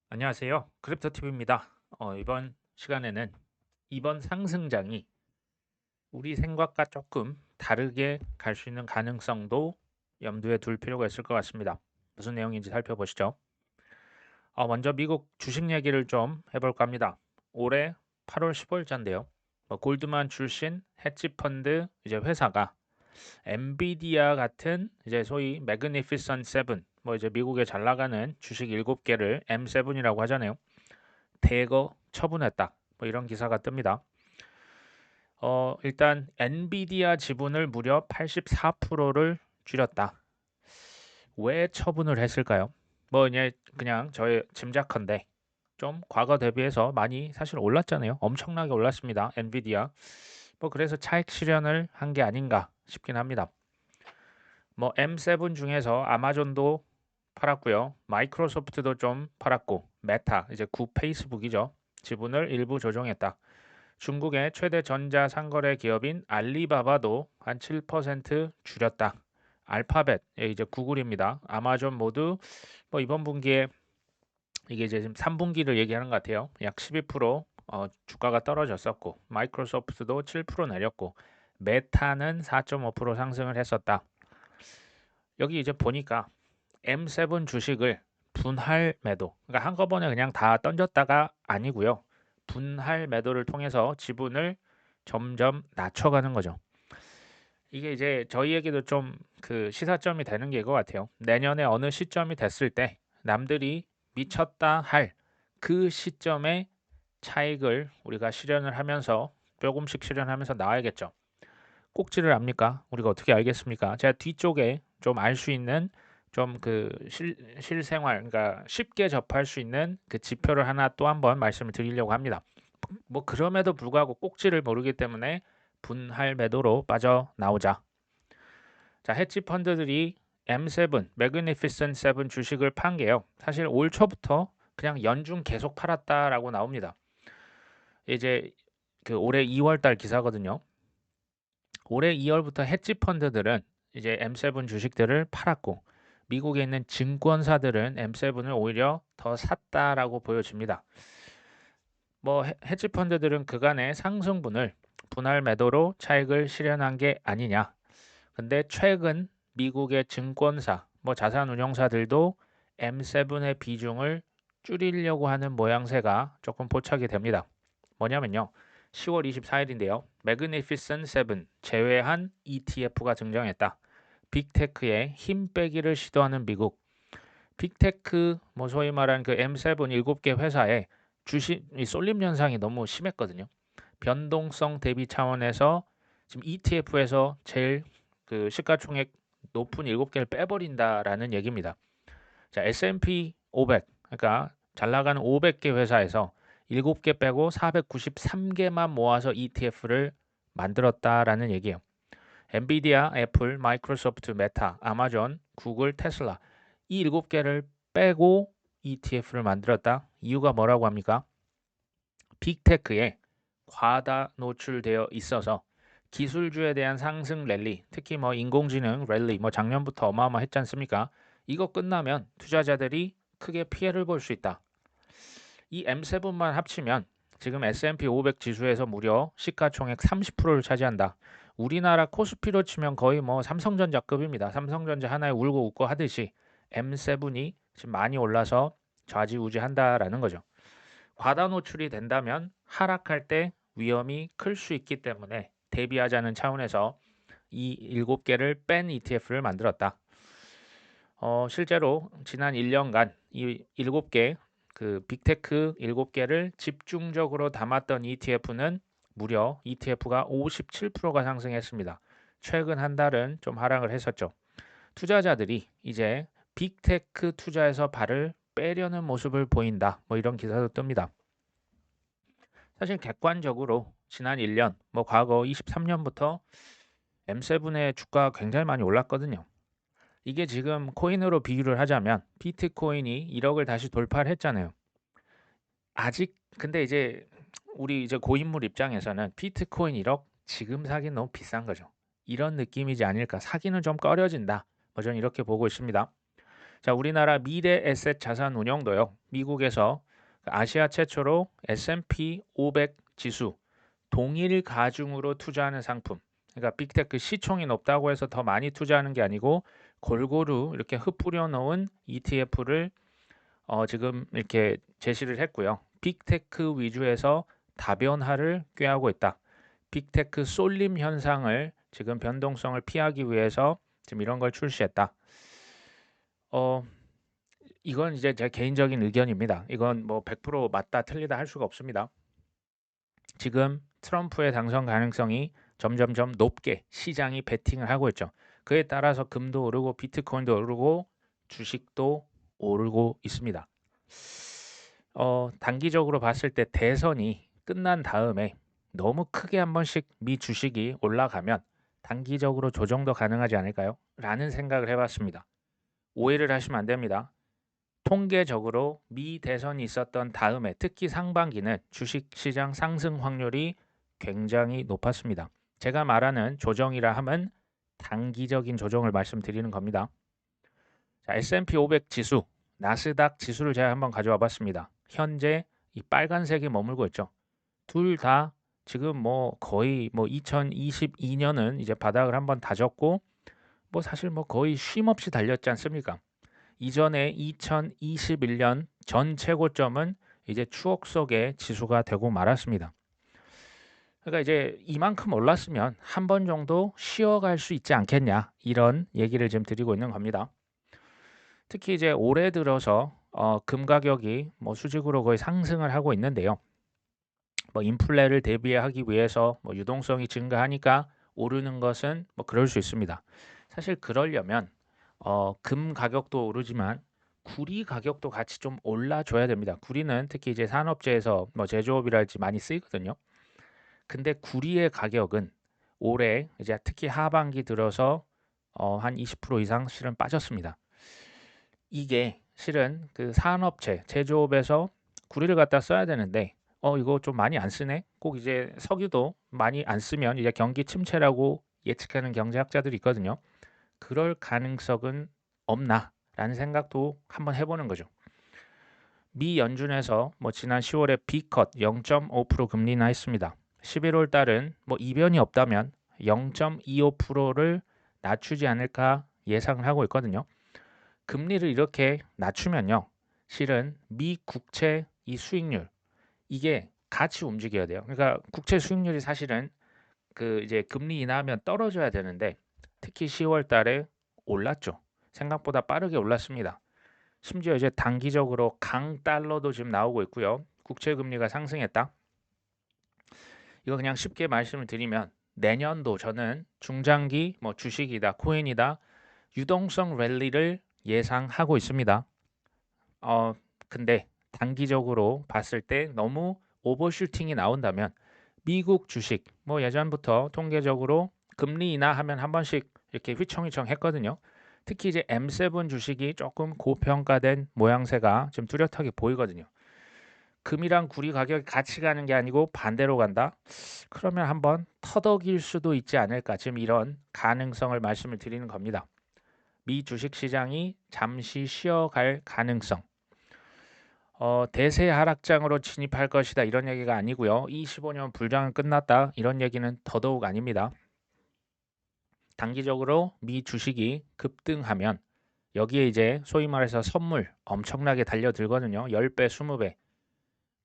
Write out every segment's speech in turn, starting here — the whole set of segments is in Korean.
안녕하세요. 크립토TV입니다. 이번 시간에는 이번 상승장이 우리 생각과 조금 다르게 갈 수 있는 가능성도 염두에 둘 필요가 있을 것 같습니다. 무슨 내용인지 살펴보시죠. 먼저 미국 주식 얘기를 좀 해볼까 합니다. 올해 8월 15일자인데요. 골드만 출신 헤지 펀드 이제 회사가 엔비디아 같은 이제 소위 매그니피선 세븐 이제 미국에 잘 나가는 주식 7개를 M7이라고 하잖아요. 대거 처분했다. 이런 기사가 뜨니다. 일단 엔비디아 지분을 무려 84%를 줄였다. 왜 처분을 했을까요? 이제 그냥 저의 짐작컨대 좀 과거 대비해서 많이 사실 올랐잖아요. 엄청나게 올랐습니다. 엔비디아. 그래서 차익 실현을 한 게 아닌가 싶긴 합니다. M7 중에서 아마존도 팔았고요. 마이크로소프트도 좀 팔았고, 메타, 이제 구 페이스북이죠. 지분을 일부 조정했다. 중국의 최대 전자상거래 기업인 알리바바도 한 7% 줄였다. 알파벳, 이제 구글입니다. 아마존 모두 이번 분기에 이게 이제 지금 3분기를 얘기하는 것 같아요. 약 12% 주가가 떨어졌었고, 마이크로소프트도 7% 내렸고, 메타는 4.5% 상승을 했었다. 여기 이제 보니까 M7 주식을 분할 매도, 그러니까 한꺼번에 그냥 다 던졌다가 아니고요. 분할 매도를 통해서 지분을 점점 낮춰가는 거죠. 이게 이제 저희에게도 좀 그 시사점이 되는 게 이거 같아요. 내년에 어느 시점이 됐을 때 남들이 미쳤다 할 그 시점에 차익을 우리가 실현을 하면서 조금씩 실현하면서 나와야겠죠. 꼭지를 압니까? 우리가 어떻게 알겠습니까? 제가 뒤쪽에 좀 알 수 있는 좀 그 실생활, 그러니까 쉽게 접할 수 있는 그 지표를 하나 또 한번 말씀을 드리려고 합니다. 그럼에도 불구하고 꼭지를 모르기 때문에 분할 매도로 빠져나오자. 자, 헤지 펀드들이 M7, 매그니피센트 7 주식을 판 게요. 사실 올 초부터 그냥 연중 계속 팔았다라고 나옵니다. 이제 그 올해 2월 달 기사거든요. 올해 2월부터 헤지 펀드들은 이제 M7 주식들을 팔았고 미국에 있는 증권사들은 M7을 오히려 더 샀다라고 보여집니다. 헤지 펀드들은 그간의 상승분을 분할 매도로 차익을 실현한 게 아니냐. 근데 최근 미국의 증권사, 자산운용사들도 M7의 비중을 줄이려고 하는 모양새가 조금 포착이 됩니다. 뭐냐면요. 10월 24일인데요. 매그니피센트 7 제외한 ETF가 등장했다. 빅테크에 힘 빼기를 시도하는 미국. 빅테크 소위 말하는 그 M7 7개 회사에 주식 쏠림 현상이 너무 심했거든요. 변동성 대비 차원에서 지금 ETF에서 제일 그 시가총액 높은 7개를 빼버린다라는 얘기입니다. 자, S&P 500 그러니까 잘 나가는 500개 회사에서 7개 빼고 493개만 모아서 ETF를 만들었다라는 얘기예요. 엔비디아, 애플, 마이크로소프트, 메타, 아마존, 구글, 테슬라 이 7개를 빼고 ETF를 만들었다. 이유가 뭐라고 합니까? 빅테크에 과다 노출되어 있어서 기술주에 대한 상승 랠리, 특히 인공지능 랠리, 작년부터 어마어마했지 않습니까? 이거 끝나면 투자자들이 크게 피해를 볼 수 있다. 이 M7만 합치면 지금 S&P 500 지수에서 무려 시가총액 30%를 차지한다. 우리나라 코스피로 치면 거의 삼성전자급입니다. 삼성전자 하나에 울고 웃고 하듯이 M7이 지금 많이 올라서 좌지우지한다라는 거죠. 과다 노출이 된다면 하락할 때 위험이 클 수 있기 때문에 대비하자는 차원에서 이 7개를 뺀 ETF를 만들었다. 실제로 지난 1년간 이 7개 그 빅테크 7개를 집중적으로 담았던 ETF는 무려 ETF가 57%가 상승했습니다. 최근 한 달은 좀 하락을 했었죠. 투자자들이 이제 빅테크 투자에서 발을 빼려는 모습을 보인다. 이런 기사도 뜹니다. 사실 객관적으로 지난 1년, 과거 23년부터 M7의 주가가 굉장히 많이 올랐거든요. 이게 지금 코인으로 비유를 하자면 비트코인이 1억을 다시 돌파를 했잖아요. 아직 근데 이제 우리 이제 고인물 입장에서는 비트코인 1억 지금 사기 너무 비싼 거죠. 이런 느낌이지 않을까. 사기는 좀 꺼려진다. 저는 이렇게 보고 있습니다. 자, 우리나라 미래 에셋 자산 운용도요. 미국에서 아시아 최초로 S&P 500 지수 동일 가중으로 투자하는 상품. 그러니까 빅테크 시총이 높다고 해서 더 많이 투자하는 게 아니고 골고루 이렇게 흩뿌려 놓은 ETF를 지금 이렇게 제시를 했고요. 빅테크 위주에서 다변화를 꾀하고 있다. 빅테크 쏠림 현상을 지금 변동성을 피하기 위해서 지금 이런 걸 출시했다. 어, 이건 이제 제 개인적인 의견입니다. 이건 뭐 100% 맞다 틀리다 할 수가 없습니다. 지금 트럼프의 당선 가능성이 점점점 높게 시장이 베팅을 하고 있죠. 그에 따라서 금도 오르고 비트코인도 오르고 주식도 오르고 있습니다. 단기적으로 봤을 때 대선이 끝난 다음에 너무 크게 한 번씩 미 주식이 올라가면 단기적으로 조정도 가능하지 않을까요? 라는 생각을 해봤습니다. 오해를 하시면 안 됩니다. 통계적으로 미 대선이 있었던 다음에 특히 상반기는 주식시장 상승 확률이 굉장히 높았습니다. 제가 말하는 조정이라 함은 단기적인 조정을 말씀드리는 겁니다. 자, S&P 500 지수, 나스닥 지수를 제가 한번 가져와 봤습니다. 현재 이 빨간색이 머물고 있죠. 둘 다 지금 뭐 거의 뭐 2022년은 이제 바닥을 한번 다졌고 뭐 사실 뭐 거의 쉼 없이 달렸지 않습니까? 이전에 2021년 전 최고점은 이제 추억 속의 지수가 되고 말았습니다. 그러니까 이제 이만큼 올랐으면 한 번 정도 쉬어갈 수 있지 않겠냐 이런 얘기를 지금 드리고 있는 겁니다. 특히 이제 올해 들어서 금 가격이 뭐 수직으로 거의 상승을 하고 있는데요. 뭐 인플레를 대비하기 위해서 뭐 유동성이 증가하니까 오르는 것은 뭐 그럴 수 있습니다. 사실 그러려면 금 가격도 오르지만 구리 가격도 같이 좀 올라줘야 됩니다. 구리는 특히 이제 산업재에서 뭐 제조업이랄지 많이 쓰이거든요. 근데 구리의 가격은 올해 이제 특히 하반기 들어서 한 20% 이상 실은 빠졌습니다. 이게 실은 그 산업체, 제조업에서 구리를 갖다 써야 되는데 이거 좀 많이 안 쓰네. 꼭 이제 석유도 많이 안 쓰면 이제 경기 침체라고 예측하는 경제학자들이 있거든요. 그럴 가능성은 없나라는 생각도 한번 해보는 거죠. 미 연준에서 뭐 지난 10월에 B컷 0.5% 금리 인하했습니다. 11월 달은 뭐 이변이 없다면 0.25%를 낮추지 않을까 예상을 하고 있거든요. 금리를 이렇게 낮추면요. 실은 미 국채 이 수익률 이게 같이 움직여야 돼요. 그러니까 국채 수익률이 사실은 그 이제 금리 인하하면 떨어져야 되는데 특히 10월 달에 올랐죠. 생각보다 빠르게 올랐습니다. 심지어 이제 단기적으로 강달러도 지금 나오고 있고요. 국채 금리가 상승했다. 이거 그냥 쉽게 말씀을 드리면 내년도 저는 중장기 뭐 주식이다, 코인이다, 유동성 랠리를 예상하고 있습니다. 근데 단기적으로 봤을 때 너무 오버슈팅이 나온다면 미국 주식 뭐 예전부터 통계적으로 금리 인하하면 한 번씩 이렇게 휘청휘청 했거든요. 특히 이제 M7 주식이 조금 고평가된 모양새가 좀 뚜렷하게 보이거든요. 금이랑 구리 가격이 같이 가는 게 아니고 반대로 간다? 그러면 한번 터덕일 수도 있지 않을까? 지금 이런 가능성을 말씀을 드리는 겁니다. 미 주식 시장이 잠시 쉬어갈 가능성. 대세 하락장으로 진입할 것이다 이런 얘기가 아니고요. 25년 불장은 끝났다 이런 얘기는 더더욱 아닙니다. 단기적으로 미 주식이 급등하면 여기에 이제 소위 말해서 선물 엄청나게 달려들거든요. 10배, 20배.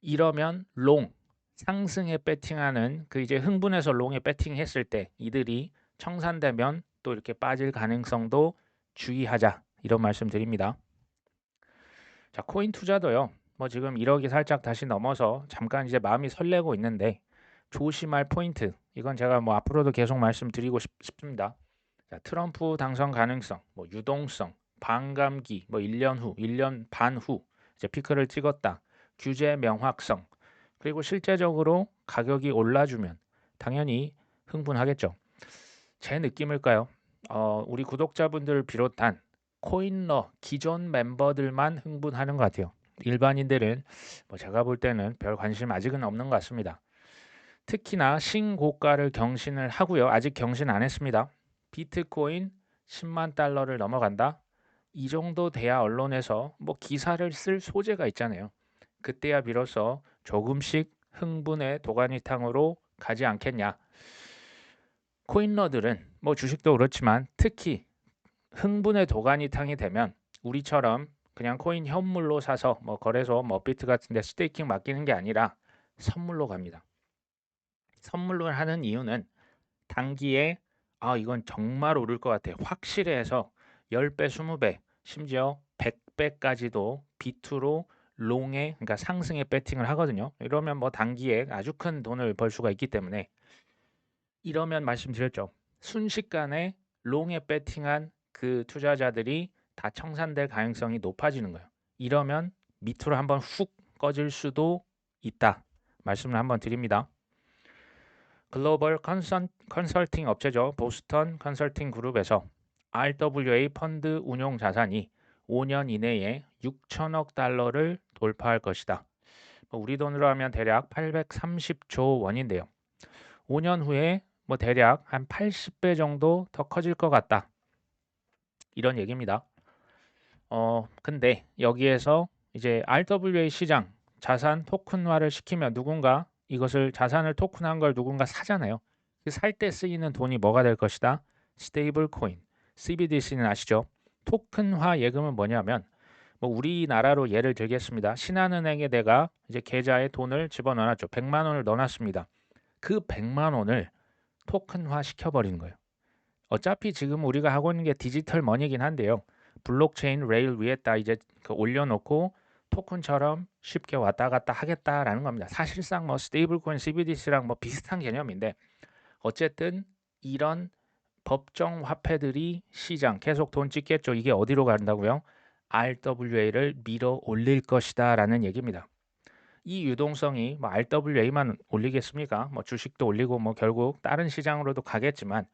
이러면 롱, 상승에 배팅하는 그 이제 흥분해서 롱에 배팅했을 때 이들이 청산되면 또 이렇게 빠질 가능성도 주의하자 이런 말씀 드립니다. 자, 코인 투자도요. 뭐 지금 1억이 살짝 다시 넘어서 잠깐 이제 마음이 설레고 있는데 조심할 포인트. 이건 제가 뭐 앞으로도 계속 말씀드리고 싶습니다. 자, 트럼프 당선 가능성, 뭐 유동성, 반감기, 뭐 1년 후, 1년 반 후 이제 피크를 찍었다. 규제 명확성. 그리고 실제적으로 가격이 올라주면 당연히 흥분하겠죠. 제 느낌일까요? 우리 구독자분들을 비롯한 코인러 기존 멤버들만 흥분하는 것 같아요. 일반인들은 뭐 제가 볼 때는 별 관심 아직은 없는 것 같습니다. 특히나 신고가를 경신을 하고요. 아직 경신 안 했습니다. 비트코인 10만 달러를 넘어간다. 이 정도 돼야 언론에서 뭐 기사를 쓸 소재가 있잖아요. 그때야 비로소 조금씩 흥분의 도가니탕으로 가지 않겠냐. 코인러들은 뭐 주식도 그렇지만 특히 흥분의 도가니탕이 되면 우리처럼 그냥 코인 현물로 사서 뭐 거래소 뭐 비트 같은 데 스테이킹 맡기는 게 아니라 선물로 갑니다. 선물로 하는 이유는 단기에 이건 정말 오를 것 같아. 확실해서 10배, 20배, 심지어 100배까지도 비투로 롱에 그러니까 상승에 배팅을 하거든요. 이러면 뭐 단기에 아주 큰 돈을 벌 수가 있기 때문에 이러면 말씀드렸죠. 순식간에 롱에 배팅한 그 투자자들이 다 청산될 가능성이 높아지는 거예요. 이러면 밑으로 한번 훅 꺼질 수도 있다. 말씀을 한번 드립니다. 글로벌 컨설팅 업체죠. 보스턴 컨설팅 그룹에서 RWA 펀드 운용 자산이 5년 이내에 6천억 달러를 돌파할 것이다. 우리 돈으로 하면 대략 830조 원인데요. 5년 후에 뭐 대략 한 80배 정도 더 커질 것 같다. 이런 얘기입니다. 근데 여기에서 이제 RWA 시장 자산 토큰화를 시키면 누군가 이것을 자산을 토큰한 걸 누군가 사잖아요. 살 때 쓰이는 돈이 뭐가 될 것이다? 스테이블 코인, CBDC는 아시죠? 토큰화 예금은 뭐냐면 뭐 우리나라로 예를 들겠습니다. 신한은행에 내가 이제 계좌에 돈을 집어넣어놨죠. 100만 원을 넣어놨습니다. 그 100만 원을 토큰화 시켜버리는 거예요. 어차피 지금 우리가 하고 있는 게 디지털 머니긴 한데요. 블록체인 레일 위에다 이제 올려놓고 토큰처럼 쉽게 왔다 갔다 하겠다라는 겁니다. 사실상 뭐 스테이블 코인 CBDC랑 뭐 비슷한 개념인데 어쨌든 이런 법정 화폐들이 시장 계속 돈 찍겠죠. 이게 어디로 간다고요? RWA를 밀어 올릴 것이다라는 얘기입니다. 이 유동성이 뭐 RWA만 올리겠습니까? 뭐 주식도 올리고 뭐 결국 다른 시장으로도 가겠지만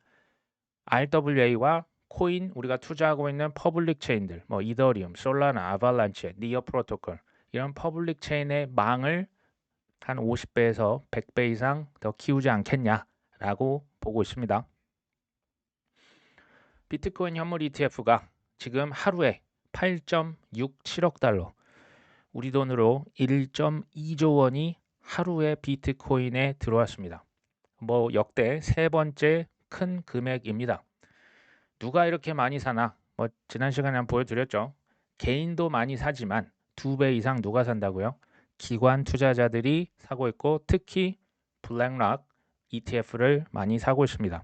RWA와 코인 우리가 투자하고 있는 퍼블릭 체인들 뭐 이더리움, 솔라나, 아발란체, 니어 프로토콜 이런 퍼블릭 체인의 망을 한 50배에서 100배 이상 더 키우지 않겠냐라고 보고 있습니다. 비트코인 현물 ETF가 지금 하루에 8.67억 달러, 우리 돈으로 1.2조 원이 하루에 비트코인에 들어왔습니다. 뭐 역대 세 번째 큰 금액입니다. 누가 이렇게 많이 사나? 뭐 지난 시간에 한번 보여드렸죠. 개인도 많이 사지만 2배 이상 누가 산다고요? 기관 투자자들이 사고 있고 특히 블랙락 ETF를 많이 사고 있습니다.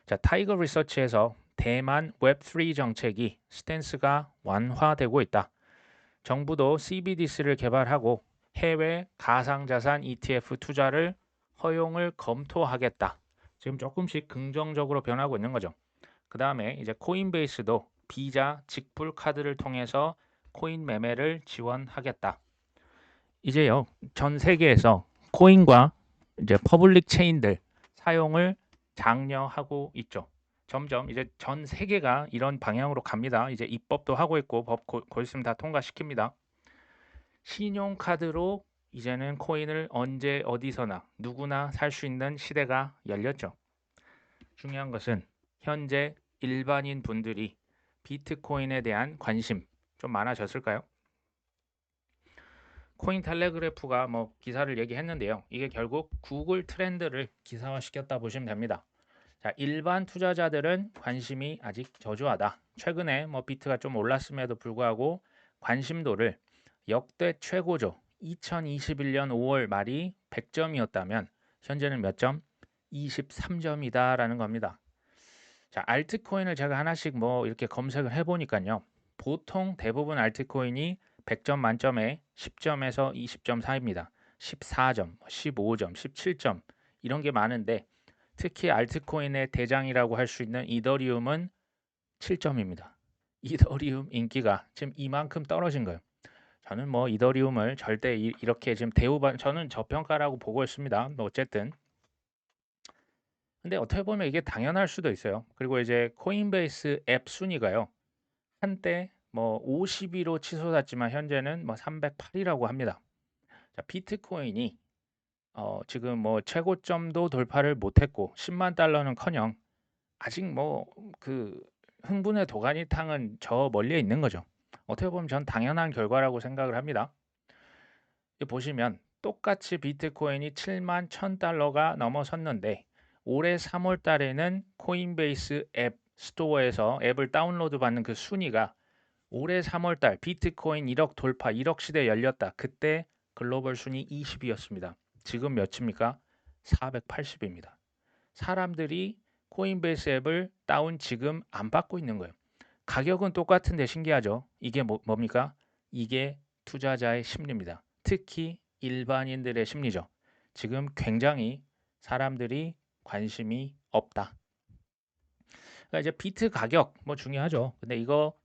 자, 타이거 리서치에서 대만 웹3 정책이 스탠스가 완화되고 있다. 정부도 CBDC를 개발하고 해외 가상자산 ETF 투자를 허용을 검토하겠다. 지금 조금씩 긍정적으로 변하고 있는 거죠. 그 다음에 이제 코인베이스도 비자 직불 카드를 통해서 코인 매매를 지원하겠다. 이제요, 전 세계에서 코인과 이제 퍼블릭 체인들 사용을 장려하고 있죠. 점점 이제 전 세계가 이런 방향으로 갑니다. 이제 입법도 하고 있고 법 곧 있으면 다 통과시킵니다. 신용카드로 이제는 코인을 언제 어디서나 누구나 살 수 있는 시대가 열렸죠. 중요한 것은 현재 일반인 분들이 비트코인에 대한 관심 좀 많아졌을까요? 코인텔레그래프가 뭐 기사를 얘기했는데요. 이게 결국 구글 트렌드를 기사화시켰다 보시면 됩니다. 자, 일반 투자자들은 관심이 아직 저조하다. 최근에 뭐 비트가 좀 올랐음에도 불구하고 관심도를 역대 최고조 2021년 5월 말이 100점이었다면 현재는 몇 점? 23점이다라는 겁니다. 자, 알트코인을 제가 하나씩 뭐 이렇게 검색을 해보니까요. 보통 대부분 알트코인이 100점 만점에 10점에서 20점 사이입니다. 14점, 15점, 17점 이런 게 많은데 특히 알트코인의 대장이라고 할 수 있는 이더리움은 7점입니다. 이더리움 인기가 지금 이만큼 떨어진 거예요. 저는 뭐 이더리움을 절대 이렇게 지금 저는 저평가라고 보고 있습니다. 뭐 어쨌든 근데 어떻게 보면 이게 당연할 수도 있어요. 그리고 이제 코인베이스 앱 순위가요. 한때 뭐 50위로 치솟았지만 현재는 뭐 308이라고 합니다. 자, 비트코인이 지금 뭐 최고점도 돌파를 못했고 10만 달러는커녕 아직 뭐 그 흥분의 도가니탕은 저 멀리에 있는 거죠. 어떻게 보면 전 당연한 결과라고 생각을 합니다. 여기 보시면 똑같이 비트코인이 7만 1000달러가 넘어섰는데 올해 3월 달에는 코인베이스 앱 스토어에서 앱을 다운로드 받는 그 순위가 올해 3월 달 비트코인 1억 돌파, 1억 시대 열렸다. 그때 글로벌 순위 20위였습니다. 지금 몇입니까? 480입니다. 사람들이 코인베이스 앱을 다운 지금 안 받고 있는 거예요. 가격은 똑같은데 신기하죠? 이게 뭡니까? 이게 투자자의 심리입니다. 특히 일반인들의 심리죠. 지금 굉장히 사람들이 관심이 없다. 그러니까 이제 비트 가격 뭐 중요하죠. 근데 이거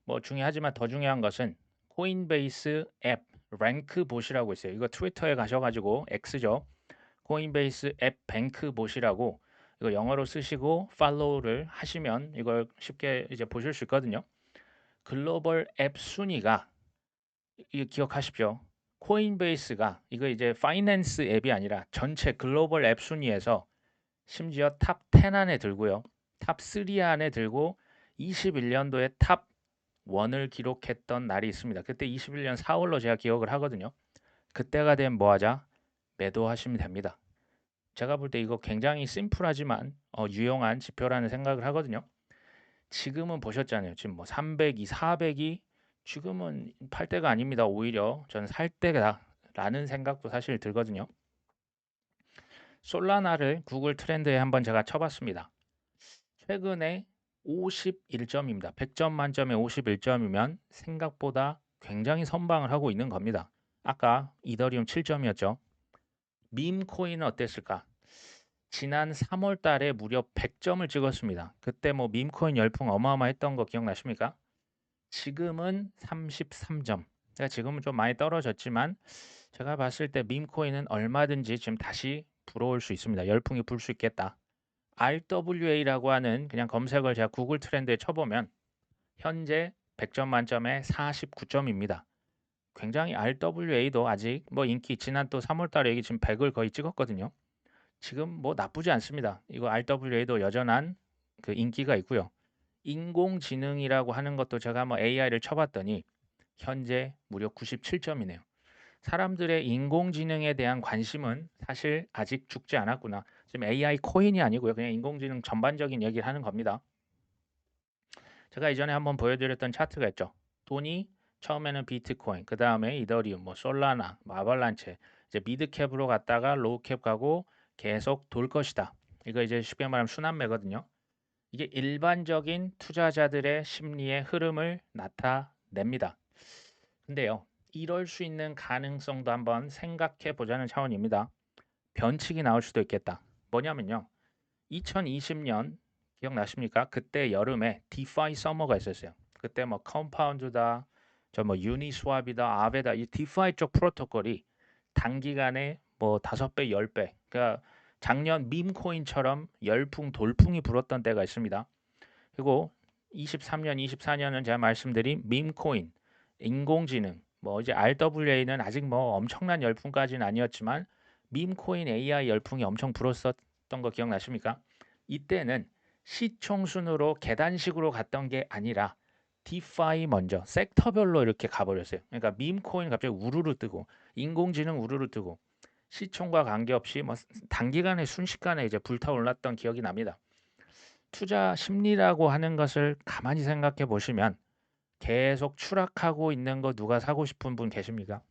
뭐 중요하지만 더 중요한 것은 코인베이스 앱 랭크 봇이라고 있어요. 이거 트위터에 가셔가지고 X죠. 코인베이스 앱 뱅크 봇이라고 이거 영어로 쓰시고 팔로우를 하시면 이걸 쉽게 이제 보실 수 있거든요. 글로벌 앱 순위가 이거 기억하십시오. 코인베이스가 이거 이제 파이낸스 앱이 아니라 전체 글로벌 앱 순위에서 심지어 탑 10 안에 들고요. 탑 3 안에 들고 21년도에 탑 1을 기록했던 날이 있습니다. 그때 21년 4월로 제가 기억을 하거든요. 그때가 되면 뭐하자? 매도하시면 됩니다. 제가 볼 때 이거 굉장히 심플하지만 유용한 지표라는 생각을 하거든요. 지금은 보셨잖아요. 지금 뭐 300이, 400이 지금은 팔 때가 아닙니다. 오히려 저는 살 때라는 생각도 사실 들거든요. 솔라나를 구글 트렌드에 한번 제가 쳐봤습니다. 최근에 51점입니다. 100점 만점에 51점이면 생각보다 굉장히 선방을 하고 있는 겁니다. 아까 이더리움 7점이었죠. 밈 코인은 어땠을까? 지난 3월 달에 무려 100점을 찍었습니다. 그때 뭐 밈코인 열풍 어마어마했던 거 기억나십니까? 지금은 33점. 그러니까 지금은 좀 많이 떨어졌지만 제가 봤을 때 밈코인은 얼마든지 지금 다시 불어올 수 있습니다. 열풍이 불 수 있겠다. RWA라고 하는 그냥 검색을 제가 구글 트렌드에 쳐보면 현재 100점 만점에 49점입니다. 굉장히 RWA도 아직 뭐 인기 지난 또 3월 달에 지금 100을 거의 찍었거든요. 지금 뭐 나쁘지 않습니다. 이거 RWA도 여전한 그 인기가 있고요. 인공지능이라고 하는 것도 제가 뭐 AI를 쳐봤더니 현재 무려 97점이네요. 사람들의 인공지능에 대한 관심은 사실 아직 죽지 않았구나. 지금 AI 코인이 아니고요. 그냥 인공지능 전반적인 얘기를 하는 겁니다. 제가 이전에 한번 보여드렸던 차트가 있죠. 돈이 처음에는 비트코인, 그 다음에 이더리움, 뭐 솔라나, 아발란체, 이제 미드캡으로 갔다가 로우캡 가고 계속 돌 것이다. 이거 이제 쉽게 말하면 순환매거든요. 이게 일반적인 투자자들의 심리의 흐름을 나타냅니다. 근데요, 이럴 수 있는 가능성도 한번 생각해 보자는 차원입니다. 변칙이 나올 수도 있겠다. 뭐냐면요. 2020년 기억나십니까? 그때 여름에 디파이 서머가 있었어요. 그때 뭐 컴파운드다, 저 뭐 유니스왑이다, 아베다 이 디파이 쪽 프로토콜이 단기간에 뭐 5배, 10배. 그러니까 작년 밈코인처럼 열풍, 돌풍이 불었던 때가 있습니다. 그리고 23년, 24년은 제가 말씀드린 밈코인, 인공지능, 뭐 이제 RWA는 아직 뭐 엄청난 열풍까지는 아니었지만 밈코인 AI 열풍이 엄청 불었었던 거 기억나십니까? 이때는 시총순으로 계단식으로 갔던 게 아니라 디파이 먼저 섹터별로 이렇게 가버렸어요. 그러니까 밈코인 갑자기 우르르 뜨고 인공지능 우르르 뜨고 시총과 관계없이 뭐 단기간에 순식간에 이제 불타올랐던 기억이 납니다. 투자 심리라고 하는 것을 가만히 생각해 보시면 계속 추락하고 있는 거 누가 사고 싶은 분 계십니까?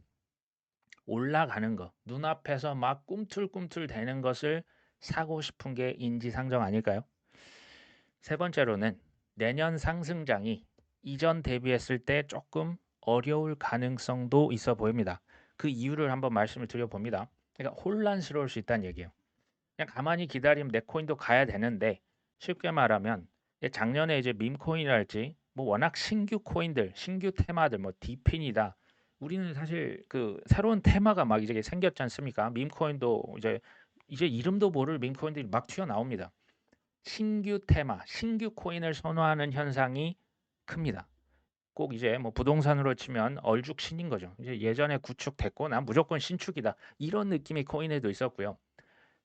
올라가는 거, 눈앞에서 막 꿈틀꿈틀 대는 것을 사고 싶은 게 인지상정 아닐까요? 세 번째로는 내년 상승장이 이전 대비했을 때 조금 어려울 가능성도 있어 보입니다. 그 이유를 한번 말씀을 드려봅니다. 그러니까 혼란스러울 수 있다는 얘기예요. 그냥 가만히 기다리면 내 코인도 가야 되는데 쉽게 말하면 작년에 이제 밈코인이랄지 뭐 워낙 신규 코인들, 신규 테마들 뭐 디핀이다. 우리는 사실 그 새로운 테마가 막 이제 생겼지 않습니까? 밈코인도 이제 이름도 모를 밈코인들이 막 튀어나옵니다. 신규 테마, 신규 코인을 선호하는 현상이 큽니다. 꼭 이제 뭐 부동산으로 치면 얼죽신인 거죠. 이제 예전에 구축됐고 난 무조건 신축이다. 이런 느낌이 코인에도 있었고요.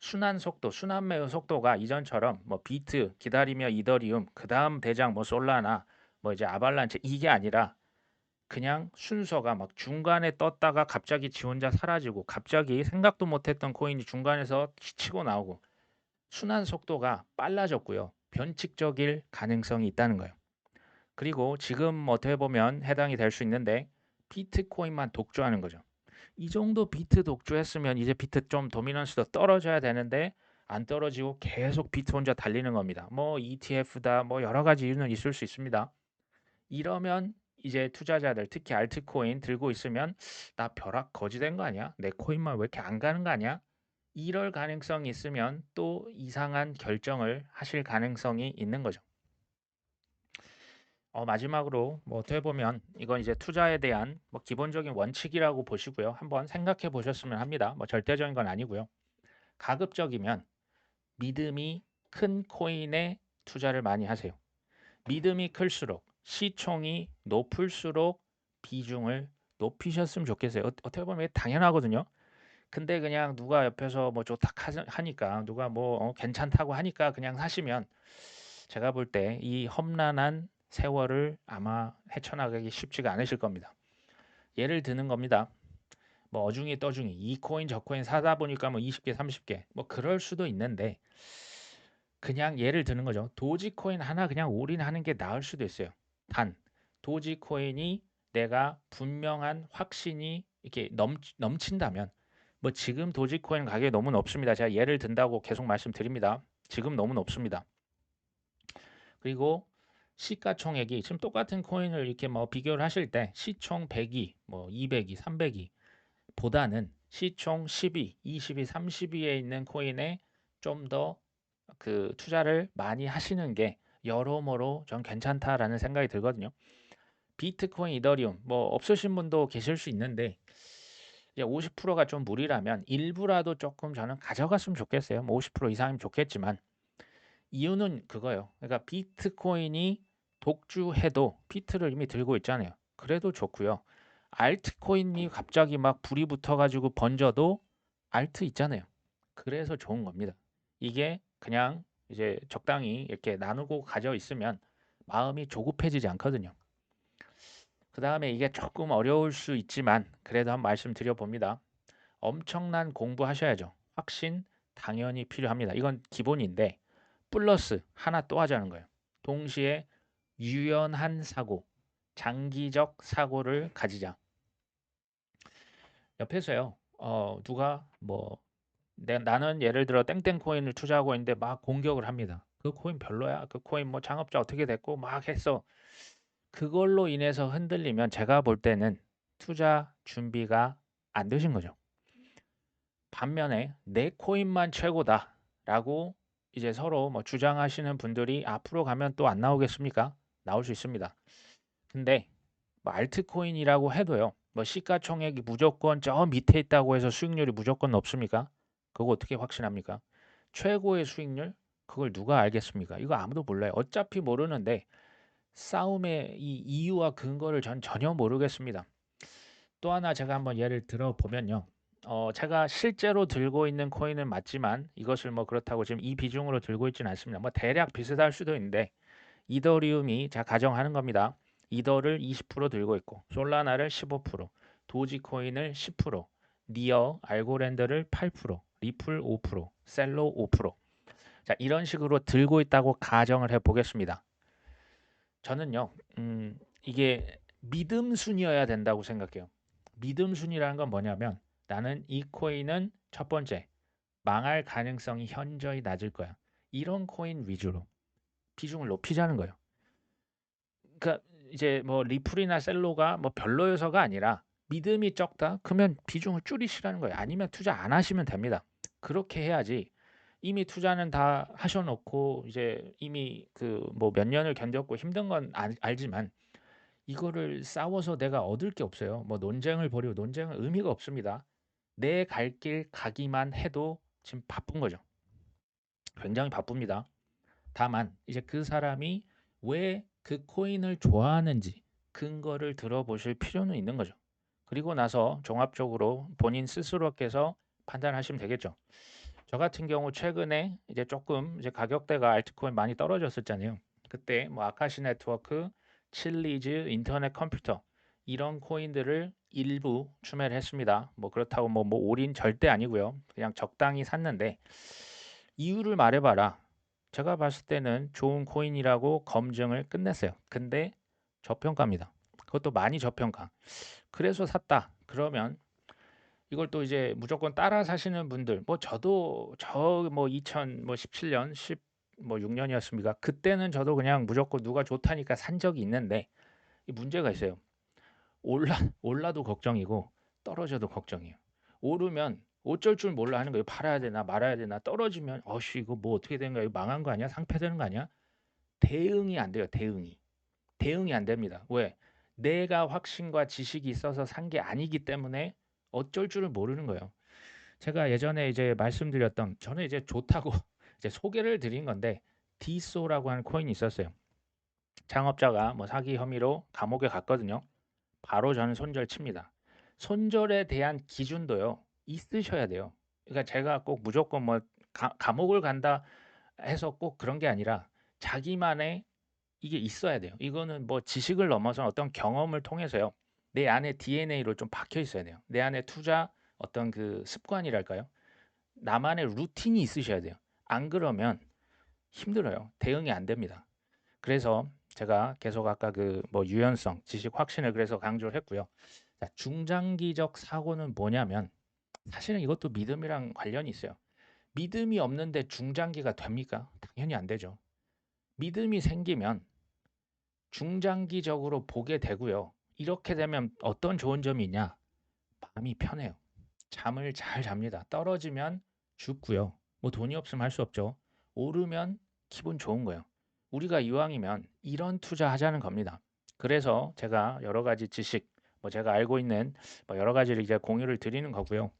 순환 속도, 순환 매우 속도가 이전처럼 뭐 비트 기다리며 이더리움, 그다음 대장 뭐 솔라나 뭐 이제 아발란체 이게 아니라 그냥 순서가 막 중간에 떴다가 갑자기 지 혼자 사라지고 갑자기 생각도 못했던 코인이 중간에서 치고 나오고 순환 속도가 빨라졌고요. 변칙적일 가능성이 있다는 거예요. 그리고 지금 어떻게 보면 해당이 될 수 있는데 비트코인만 독주하는 거죠. 이 정도 비트 독주했으면 이제 비트 좀 도미넌스도 떨어져야 되는데 안 떨어지고 계속 비트 혼자 달리는 겁니다. 뭐 ETF다 뭐 여러 가지 이유는 있을 수 있습니다. 이러면 이제 투자자들 특히 알트코인 들고 있으면 나 벼락 거지된 거 아니야? 내 코인만 왜 이렇게 안 가는 거 아니야? 이럴 가능성이 있으면 또 이상한 결정을 하실 가능성이 있는 거죠. 마지막으로 뭐 어떻게 보면 이건 이제 투자에 대한 뭐 기본적인 원칙이라고 보시고요. 한번 생각해 보셨으면 합니다. 뭐 절대적인 건 아니고요. 가급적이면 믿음이 큰 코인에 투자를 많이 하세요. 믿음이 클수록 시총이 높을수록 비중을 높이셨으면 좋겠어요. 어떻게 보면 당연하거든요. 근데 그냥 누가 옆에서 뭐 좋다 하니까 누가 뭐 괜찮다고 하니까 그냥 사시면 제가 볼 때 이 험난한 세월을 아마 헤쳐나가기 쉽지가 않으실 겁니다. 예를 드는 겁니다. 뭐 어중이 떠중이 이 코인 저 코인 사다 보니까 뭐 20개 30개 뭐 그럴 수도 있는데 그냥 예를 드는 거죠. 도지코인 하나 그냥 올인하는 게 나을 수도 있어요. 단 도지코인이 내가 분명한 확신이 이렇게 넘친다면 뭐 지금 도지코인 가격이 너무 높습니다. 제가 예를 든다고 계속 말씀드립니다. 지금 너무 높습니다. 그리고 시가총액이 지금 똑같은 코인을 이렇게 뭐 비교를 하실 때 시총 100이 뭐 200이 300이 보다는 시총 12, 22, 32에 있는 코인에 좀 더 그 투자를 많이 하시는 게 여러모로 전 괜찮다라는 생각이 들거든요. 비트코인, 이더리움 뭐 없으신 분도 계실 수 있는데 이제 50%가 좀 무리라면 일부라도 조금 저는 가져갔으면 좋겠어요. 뭐 50% 이상이면 좋겠지만 이유는 그거예요. 그러니까 비트코인이 독주해도 비트를 이미 들고 있잖아요. 그래도 좋고요. 알트코인이 갑자기 막 불이 붙어가지고 번져도 알트 있잖아요. 그래서 좋은 겁니다. 이게 그냥 이제 적당히 이렇게 나누고 가져 있으면 마음이 조급해지지 않거든요. 그 다음에 이게 조금 어려울 수 있지만 그래도 한 말씀 드려봅니다. 엄청난 공부하셔야죠. 확신 당연히 필요합니다. 이건 기본인데 플러스 하나 또 하자는 거예요. 동시에 유연한 사고, 장기적 사고를 가지자. 옆에서요. 누가 뭐 나는 예를 들어 땡땡 코인을 투자하고 있는데 막 공격을 합니다. 그 코인 별로야. 그 코인 뭐 창업자 어떻게 됐고 막 했어. 그걸로 인해서 흔들리면 제가 볼 때는 투자 준비가 안 되신 거죠. 반면에 내 코인만 최고다라고 이제 서로 뭐 주장하시는 분들이 앞으로 가면 또 안 나오겠습니까? 나올 수 있습니다. 근데 뭐 알트코인이라고 해도요. 뭐 시가총액이 무조건 저 밑에 있다고 해서 수익률이 무조건 없습니까? 그거 어떻게 확신합니까? 최고의 수익률? 그걸 누가 알겠습니까? 이거 아무도 몰라요. 어차피 모르는데 싸움의 이 이유와 근거를 전 전혀 모르겠습니다. 또 하나 제가 한번 예를 들어 보면요. 제가 실제로 들고 있는 코인은 맞지만 이것을 뭐 그렇다고 지금 이 비중으로 들고 있지는 않습니다. 뭐 대략 비슷할 수도 있는데 이더리움이 제가 가정하는 겁니다. 이더를 20% 들고 있고 솔라나를 15%, 도지코인을 10%, 니어, 알고랜드를 8%, 리플 5%, 셀로 5%. 자, 이런 식으로 들고 있다고 가정을 해 보겠습니다. 저는요, 이게 믿음 순이어야 된다고 생각해요. 믿음 순이라는 건 뭐냐면 나는 이 코인은 첫 번째 망할 가능성이 현저히 낮을 거야. 이런 코인 위주로 비중을 높이자는 거예요. 그러니까 이제 뭐 리플이나 셀로가 뭐 별로여서가 아니라 믿음이 적다? 그러면 비중을 줄이시라는 거예요. 아니면 투자 안 하시면 됩니다. 그렇게 해야지 이미 투자는 다 하셔놓고 이제 이미 그 뭐 몇 년을 견뎠고 힘든 건 알지만 이거를 싸워서 내가 얻을 게 없어요. 뭐 논쟁을 벌이고 논쟁은 의미가 없습니다. 내 갈 길 가기만 해도 지금 바쁜 거죠. 굉장히 바쁩니다. 다만 이제 그 사람이 왜 그 코인을 좋아하는지 근거를 들어보실 필요는 있는 거죠. 그리고 나서 종합적으로 본인 스스로께서 판단하시면 되겠죠. 저 같은 경우 최근에 이제 조금 이제 가격대가 알트코인 많이 떨어졌었잖아요. 그때 뭐 아카시 네트워크, 칠리즈, 인터넷 컴퓨터 이런 코인들을 일부 추매를 했습니다. 뭐 그렇다고 뭐 올인 절대 아니고요. 그냥 적당히 샀는데 이유를 말해봐라. 제가 봤을 때는 좋은 코인이라고 검증을 끝냈어요. 근데 저평가입니다. 그것도 많이 저평가. 그래서 샀다. 그러면 이걸 또 이제 무조건 따라 사시는 분들, 뭐 저도 저 뭐 2017년 10뭐 6년이었습니까? 그때는 저도 그냥 무조건 누가 좋다니까 산 적이 있는데 이 문제가 있어요. 올라도 걱정이고 떨어져도 걱정이에요. 오르면 어쩔 줄 몰라 하는 거예요. 팔아야 되나 말아야 되나. 떨어지면 어씨 이거 뭐 어떻게 된 거야? 이거 망한 거 아니야? 상폐되는 거 아니야? 대응이 안 돼요. 대응이 안 됩니다. 왜? 내가 확신과 지식이 있어서 산 게 아니기 때문에 어쩔 줄을 모르는 거예요. 제가 예전에 이제 말씀드렸던 저는 이제 좋다고 이제 소개를 드린 건데 디소라고 하는 코인이 있었어요. 창업자가 뭐 사기 혐의로 감옥에 갔거든요. 바로 저는 손절 칩니다. 손절에 대한 기준도요. 있으셔야 돼요. 그러니까 제가 꼭 무조건 뭐 감옥을 간다 해서 꼭 그런 게 아니라 자기만의 이게 있어야 돼요. 이거는 뭐 지식을 넘어서 어떤 경험을 통해서요. 내 안에 DNA로 좀 박혀 있어야 돼요. 내 안에 투자 어떤 그 습관이랄까요? 나만의 루틴이 있으셔야 돼요. 안 그러면 힘들어요. 대응이 안 됩니다. 그래서 제가 계속 아까 그 뭐 유연성, 지식 확신을 그래서 강조를 했고요. 자, 중장기적 사고는 뭐냐면 사실은 이것도 믿음이랑 관련이 있어요. 믿음이 없는데 중장기가 됩니까? 당연히 안 되죠. 믿음이 생기면 중장기적으로 보게 되고요. 이렇게 되면 어떤 좋은 점이 있냐? 마음이 편해요. 잠을 잘 잡니다. 떨어지면 죽고요. 뭐 돈이 없으면 할 수 없죠. 오르면 기분 좋은 거예요. 우리가 이왕이면 이런 투자하자는 겁니다. 그래서 제가 여러 가지 지식, 뭐 제가 알고 있는 뭐 여러 가지를 이제 공유를 드리는 거고요.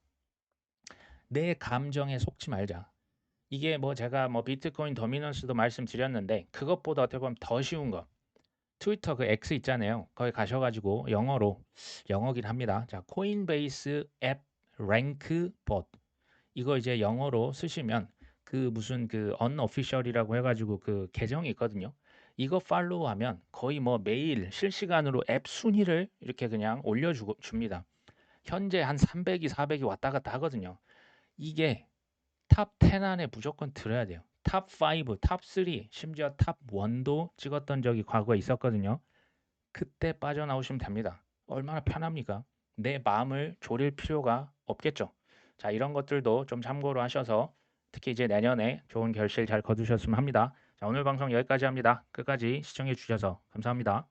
내 감정에 속지 말자. 이게 뭐 제가 뭐 비트코인 도미넌스도 말씀드렸는데 그것보다 어떻게 보면 더 쉬운 거. 트위터 그 X 있잖아요. 거기 가셔가지고 영어로 영어긴 합니다. 자, 코인베이스 앱 랭크 봇 이거 이제 영어로 쓰시면 그 무슨 그 언어피셜이라고 해가지고 그 계정이 있거든요. 이거 팔로우하면 거의 뭐 매일 실시간으로 앱 순위를 이렇게 그냥 올려주고 줍니다. 현재 한 300이 400이 왔다 갔다 하거든요. 이게 탑 10 안에 무조건 들어야 돼요. 탑 5, 탑 3, 심지어 탑 1도 찍었던 적이 과거에 있었거든요. 그때 빠져나오시면 됩니다. 얼마나 편합니까? 내 마음을 졸일 필요가 없겠죠. 자, 이런 것들도 좀 참고로 하셔서 특히 이제 내년에 좋은 결실 잘 거두셨으면 합니다. 자, 오늘 방송 여기까지 합니다. 끝까지 시청해 주셔서 감사합니다.